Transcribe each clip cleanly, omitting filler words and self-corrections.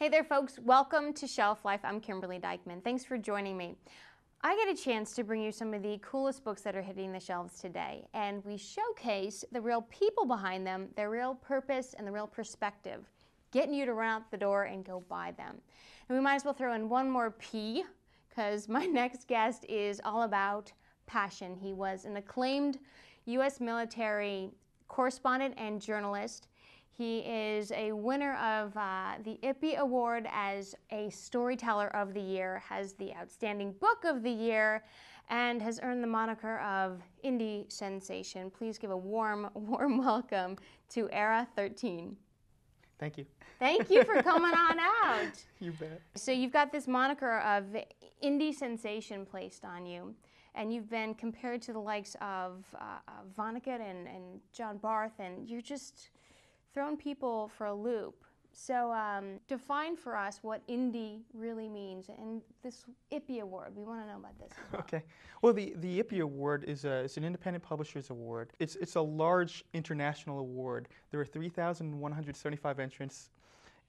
Hey there, folks. Welcome to Shelf Life. I'm Kimberly Dykman. Thanks for joining me. I get a chance to bring you some of the coolest books that are hitting the shelves today, and we showcase the real people behind them, their real purpose, and the real perspective, getting you to run out the door and go buy them. And we might as well throw in one more P, because my next guest is all about passion. He was an acclaimed U.S. military correspondent and journalist. He is a winner of the IPPY Award as a Storyteller of the Year, has the Outstanding Book of the Year, and has earned the moniker of Indie Sensation. Please give a warm welcome to Era 13. Thank you. Thank you for coming on out. You bet. So you've got this moniker of Indie Sensation placed on you, and you've been compared to the likes of Vonnegut and John Barth, and you're just throwing people for a loop. So define for us what indie really means, and this IPPY Award. We want to know about this as well. Okay. Well, the IPPY Award is it's an independent publishers award. It's a large international award. There are 3,175 entrants,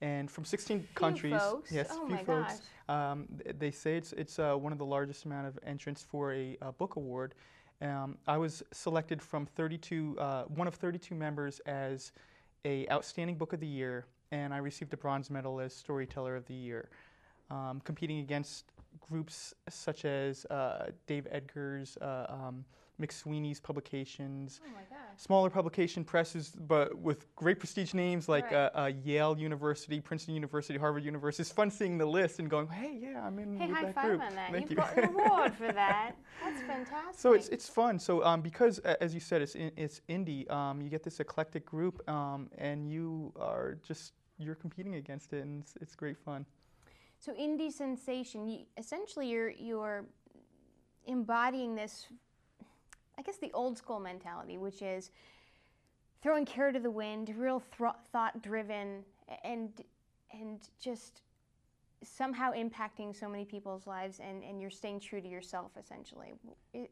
and from 16 countries. Folks. Yes, oh few my folks. Gosh. They say it's one of the largest amount of entrants for a book award. I was selected from one of 32 members as a Outstanding Book of the Year, and I received a bronze medal as Storyteller of the Year, competing against groups such as Dave Edgar's, McSweeney's publications, Oh my gosh. smaller publication presses, but with great prestige names like Right. Yale University, Princeton University, Harvard University. It's fun seeing the list and going, hey, yeah, I'm in Hey, with high that five group. on that. Thank You've you. got an award for that. That's fantastic. So it's fun. So because as you said, it's indie. You get this eclectic group, and you're competing against it, and it's great fun. So indie sensation. Essentially, you're embodying this, I guess, the old school mentality, which is throwing care to the wind, real thought driven, and just somehow impacting so many people's lives, and you're staying true to yourself, essentially.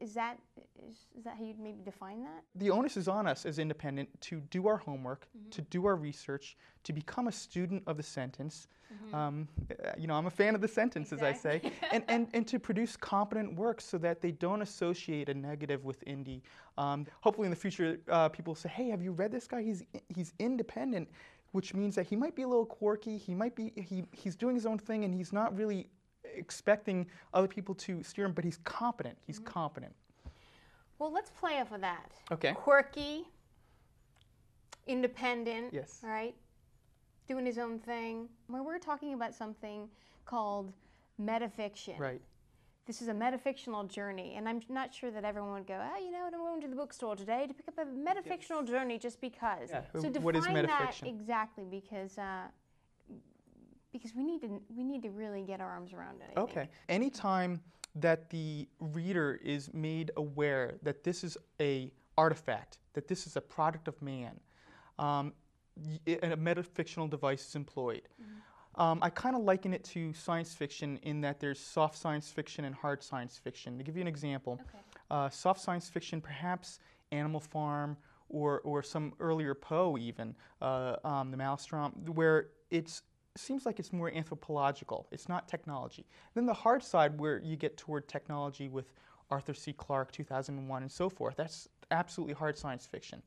Is that how you'd maybe define that? The onus is on us as independent to do our homework, to do our research, to become a student of the sentence. I'm a fan of the sentence, as I say, and to produce competent work so that they don't associate a negative with indie. Hopefully in the future, people say, hey, have you read this guy? He's independent, which means that he might be a little quirky, he's doing his own thing, and he's not really expecting other people to steer him, but he's competent. He's competent. Well, let's play off of that. Okay. Quirky, independent, Yes. right? Doing his own thing. When we're talking about something called metafiction. Right. This is a metafictional journey, and I'm not sure that everyone would go, I'm going to the bookstore today to pick up a metafictional journey just because. Yeah. So define What is that metafiction? exactly, because we need to really get our arms around it. I Okay. think. Anytime that the reader is made aware that this is a artifact, that this is a product of man, and a metafictional device is employed. I kind of liken it to science fiction in that there's soft science fiction and hard science fiction. To give you an example, Okay. soft science fiction, perhaps Animal Farm or some earlier Poe even, the Maelstrom, where it seems like it's more anthropological. It's not technology. Then the hard side, where you get toward technology with Arthur C. Clarke, 2001, and so forth, that's absolutely hard science fiction.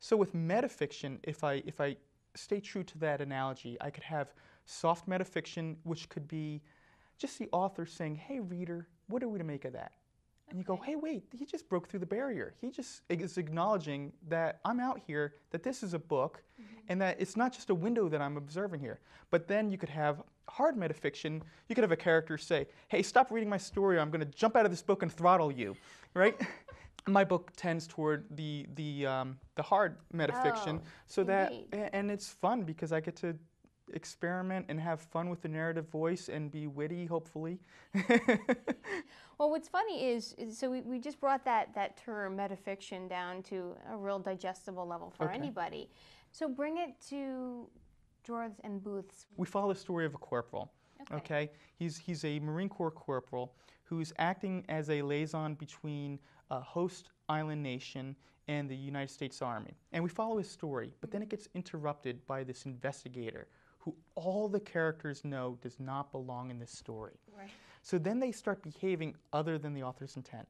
So with metafiction, if I stay true to that analogy, I could have soft metafiction, which could be just the author saying, hey, reader, what are we to make of that? And you go, hey, wait, he just broke through the barrier. He just is acknowledging that I'm out here, that this is a book, and that it's not just a window that I'm observing here. But then you could have hard metafiction. You could have a character say, hey, stop reading my story, or I'm going to jump out of this book and throttle you, right? My book tends toward the hard metafiction, and it's fun because I get to experiment and have fun with the narrative voice and be witty, hopefully. Well, what's funny is so we just brought that term metafiction down to a real digestible level for anybody. So bring it to drawers and booths. We follow the story of a corporal. Okay, he's a Marine Corps corporal who's acting as a liaison between a host island nation and the United States Army. And we follow his story, but then it gets interrupted by this investigator who all the characters know does not belong in this story. Right. So then they start behaving other than the author's intent,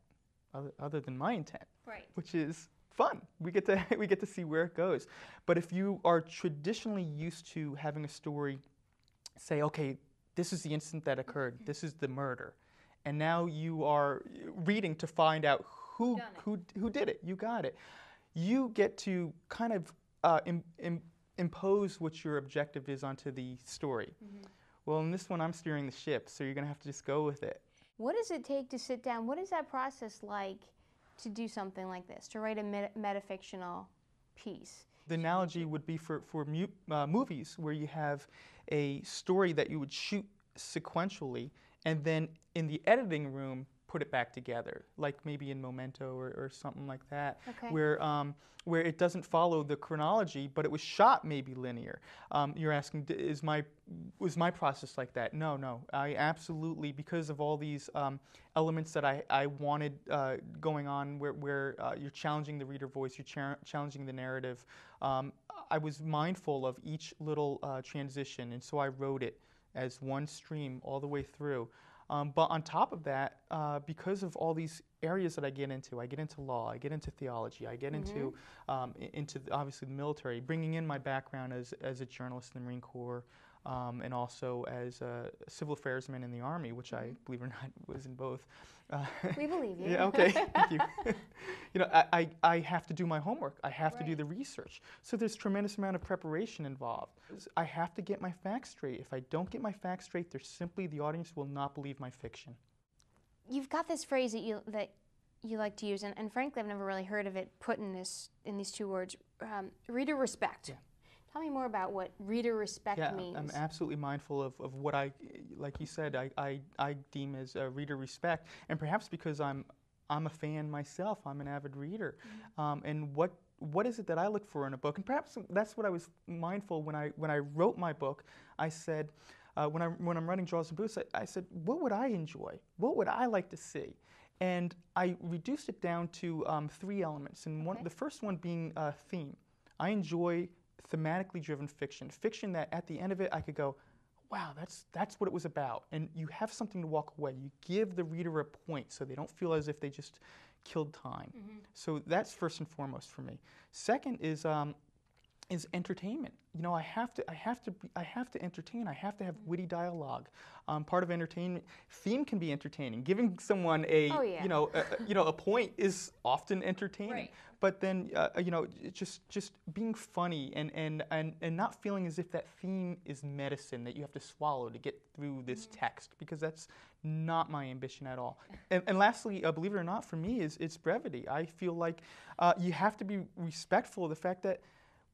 other than my intent, Right. which is fun. We get to see where it goes. But if you are traditionally used to having a story say, okay, this is the instant that occurred, this is the murder, and now you are reading to find out who did it. You got it. You get to kind of impose what your objective is onto the story. Well, in this one, I'm steering the ship, so you're going to have to just go with it. What does it take to sit down? What is that process like to do something like this, to write a metafictional piece? The analogy would be for movies where you have a story that you would shoot sequentially and then in the editing room put it back together, like maybe in Memento or something like that, Okay. where it doesn't follow the chronology, but it was shot maybe linear. You're asking, was my process like that? No. I absolutely, because of all these elements that I wanted going on, where you're challenging the reader voice, you're challenging the narrative. I was mindful of each little transition, and so I wrote it as one stream all the way through. But on top of that, because of all these areas that I get into law, I get into theology, I get into obviously the military, bringing in my background as a journalist in the Marine Corps, and also as a civil affairsman in the Army, which I, believe it or not, was in both. We believe you. Yeah, okay, thank you. I have to do my homework. I have to do the research. So there's a tremendous amount of preparation involved. I have to get my facts straight. If I don't get my facts straight, the audience will not believe my fiction. You've got this phrase that you like to use, and frankly, I've never really heard of it put in these two words, reader respect. Yeah. Tell me more about what reader respect means. I'm absolutely mindful of what like you said, I deem as reader respect, and perhaps because I'm a fan myself, I'm an avid reader, and what is it that I look for in a book? And perhaps that's what I was mindful when I wrote my book. I said, when I'm writing Jaws and Booths, I said, what would I enjoy? What would I like to see? And I reduced it down to 3 elements, and the first one being theme. I enjoy thematically driven fiction that at the end of it I could go, wow, that's what it was about. And you have something to walk away. You give the reader a point so they don't feel as if they just killed time. So that's first and foremost for me. Second is entertainment. I have to entertain. I have to have witty dialogue. Part of entertainment, theme can be entertaining. Giving someone a point is often entertaining. Right. But then just being funny and not feeling as if that theme is medicine that you have to swallow to get through this text, because that's not my ambition at all. And lastly, believe it or not, for me, it's brevity. I feel like you have to be respectful of the fact that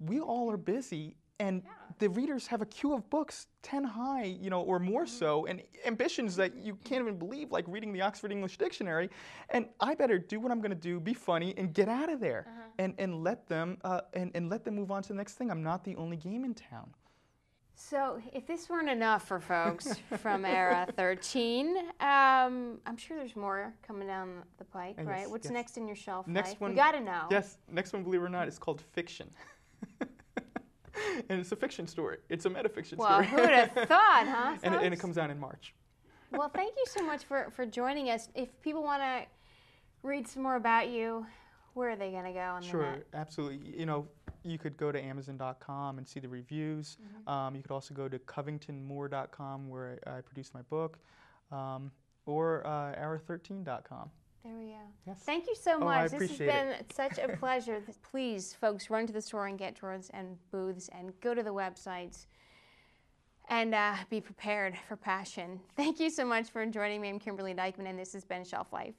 we all are busy, and the readers have a queue of books 10 high, or more so, and ambitions that you can't even believe, like reading the Oxford English Dictionary. And I better do what I'm going to do, be funny, and get out of there, and let them move on to the next thing. I'm not the only game in town. So, if this weren't enough for folks from Era 13, I'm sure there's more coming down the pike, right? Yes, What's yes. next in your shelf Next life? one, We got to know. Yes, next one, believe it or not, is called Fiction. And it's a fiction story. It's a metafiction well, story. Who would have thought, huh? and it comes out in March. Well, thank you so much for joining us. If people want to read some more about you, where are they going to go on the net? Sure, absolutely. You could go to Amazon.com and see the reviews. You could also go to CovingtonMoore.com, where I produce my book, or Era13.com. There we go. Yes. Thank you so much. I This has appreciate been it. such a pleasure. Please, folks, run to the store and get Jaws and Booths, and go to the websites and be prepared for passion. Thank you so much for joining me. I'm Kimberly Dykman, and this has been Shelf Life.